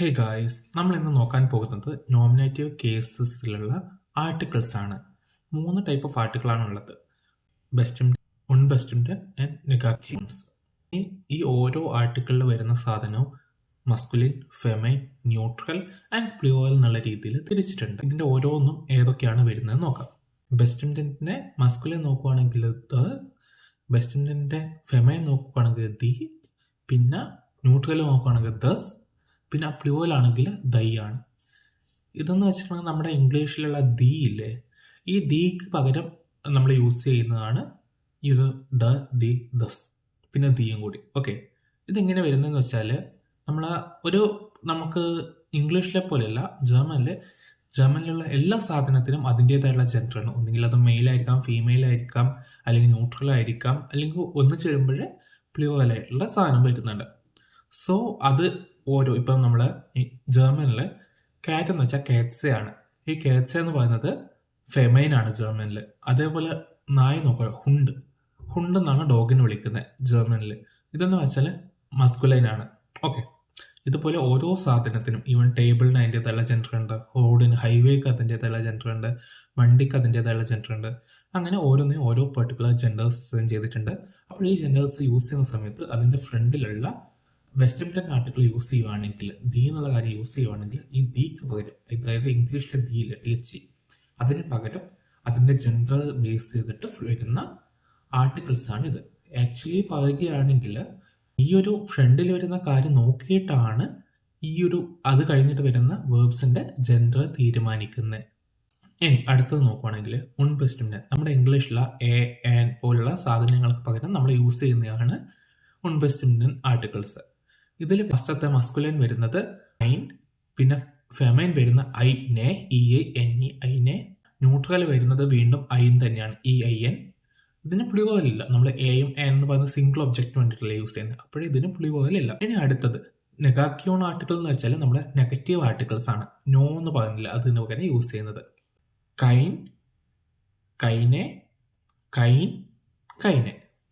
Hey guys, നമ്മൾ ഇന്ന് നോക്കാൻ പോകുന്നത് നോമിനേറ്റീവ് കേസസിലുള്ള ആർട്ടിക്കിൾസ് ആണ്. 3 ടൈപ്പ് ഓഫ് ആർട്ടിക്കിളാണ് ഉള്ളത്: ബെസ്റ്റ്, ഉൺബെസ്റ്റ് ആൻഡ് നെഗാറ്റീവ്സ്. ഈ ഓരോ ആർട്ടിക്കിളിൽ വരുന്ന സാധനവും masculine, famine, neutral and plural എന്നുള്ള രീതിയിൽ തിരിച്ചിട്ടുണ്ട്. ഇതിന്റെ ഓരോന്നും ഏതൊക്കെയാണ് വരുന്നത് നോക്കാം. ബെസ്റ്റിന്റെ മസ്കുലിൻ നോക്കുവാണെങ്കിൽ ദ, ബെസ്റ്റിന്റെ ഫെമൈൻ നോക്കുകയാണെങ്കിൽ ദി, പിന്നെ ന്യൂട്രൽ നോക്കുകയാണെങ്കിൽ ദസ്, പിന്നെ പ്ലൂറൽ ആണെങ്കിൽ ദൈ ആണ്. ഇതെന്ന് വെച്ചിട്ടുണ്ടെങ്കിൽ നമ്മുടെ ഇംഗ്ലീഷിലുള്ള ദി ഇല്ലേ, ഈ ദിക്ക് പകരം നമ്മൾ യൂസ് ചെയ്യുന്നതാണ് ഇത് ദ, ദി, ദസ്, പിന്നെ ദിയും കൂടി. ഓക്കെ, ഇതെങ്ങനെ വരുന്നതെന്ന് വെച്ചാൽ നമുക്ക് ഇംഗ്ലീഷിലെ പോലെയല്ല, ജർമ്മനിലുള്ള എല്ലാ സാധനത്തിനും അതിൻ്റെതായുള്ള ജെൻഡറാണ്. ഒന്നുകിൽ അത് മെയിൽ ആയിരിക്കാം, ഫീമെയിൽ ആയിരിക്കാം, അല്ലെങ്കിൽ ന്യൂട്രൽ ആയിരിക്കാം, അല്ലെങ്കിൽ ഒന്നിച്ച് വരുമ്പോഴേ പ്ലൂറൽ ആയിട്ടുള്ള സാധനം വരുന്നുണ്ട്. സോ അത് ഓരോ, ഇപ്പം നമ്മൾ ജർമ്മനിൽ കാറ്റ് എന്ന് വെച്ചാൽ കാറ്റ്സയാണ്. ഈ കാറ്റ്സ എന്ന് പറയുന്നത് ഫെമൈൻ ആണ് ജർമ്മനിൽ. അതേപോലെ നായ നോക്കുക, ഹുണ്ട് എന്നാണ് ഡോഗിനെ വിളിക്കുന്നത് ജർമ്മനിൽ. ഇതെന്ന് വെച്ചാൽ മസ്കുലൈൻ ആണ്. ഓക്കെ, ഇതുപോലെ ഓരോ സാധനത്തിനും, ഈവൻ ടേബിളിന് അതിൻ്റെതായുള്ള ജെൻഡർ ഉണ്ട്, റോഡിന്, ഹൈവേക്ക് അതിൻ്റെതായുള്ള ജെൻഡർ ഉണ്ട്, വണ്ടിക്ക് അതിൻ്റെതായുള്ള ജെൻഡർ ഉണ്ട്. അങ്ങനെ ഓരോന്നിനും ഓരോ പെർട്ടിക്കുലർ ജെൻഡേഴ്സ് ഡിസൈൻ ചെയ്തിട്ടുണ്ട്. അപ്പോൾ ഈ ജെൻഡേഴ്സ് യൂസ് ചെയ്യുന്ന സമയത്ത് അതിൻ്റെ ഫ്രണ്ടിലുള്ള വെസ്റ്റേൺ ആർട്ടിക്കിൾ യൂസ് ചെയ്യുവാണെങ്കിൽ, ദി എന്നുള്ള കാര്യം യൂസ് ചെയ്യുവാണെങ്കിൽ, ഈ ദിക്ക് പകരം, അതായത് ഇംഗ്ലീഷിലെ ദിയിലെ TH, അതിന് പകരം അതിൻ്റെ ജെൻഡർ ബേസ് ചെയ്തിട്ട് വരുന്ന ആർട്ടിക്കിൾസ് ആണ് ഇത്. ആക്ച്വലി പറയുകയാണെങ്കിൽ ഈ ഒരു ഫ്രണ്ടിൽ വരുന്ന കാര്യം നോക്കിയിട്ടാണ് അത് കഴിഞ്ഞിട്ട് വരുന്ന വേർബ്സിന്റെ ജെൻഡർ തീരുമാനിക്കുന്നത്. ഇനി അടുത്തത് നോക്കുവാണെങ്കിൽ ഉൺബെസ്റ്റിന്റെ, നമ്മുടെ ഇംഗ്ലീഷിലെ എ, ആൻ പോലുള്ള സാധനങ്ങൾക്ക് പകരം നമ്മൾ യൂസ് ചെയ്യുന്നതാണ് ഉൺബെസ്റ്റിന്റെ ആർട്ടിക്കിൾസ്. ഇതിൽ ഫസ്റ്റത്തെ മസ്കുലൈൻ വരുന്നത് ഐൻ, പിന്നെ ഫെമൈൻ വരുന്ന ഐ നെ, ഐനെ. ന്യൂട്രൽ വരുന്നത് വീണ്ടും ഐൻ തന്നെയാണ്, EIN. ഇതിന് പ്ലൂറൽ ഇല്ല. നമ്മൾ എയും എൻ എന്ന് പറയുന്ന സിംഗിൾ ഒബ്ജക്റ്റ് വേണ്ടിയിട്ടല്ല യൂസ് ചെയ്യുന്നത്, അപ്പോഴേ ഇതിന് പ്ലൂറൽ ഇല്ല. ഇനി അടുത്തത് നെഗാറ്റീവ് ആർട്ടിക്കിൾ എന്ന് വെച്ചാൽ നമ്മുടെ നെഗറ്റീവ് ആർട്ടിക്കിൾസ് ആണ്. നോ എന്ന് പറയുന്നില്ല, അതിന് പകരം യൂസ് ചെയ്യുന്നത് കൈൻ, കൈനെ, കൈൻ, കൈനെ.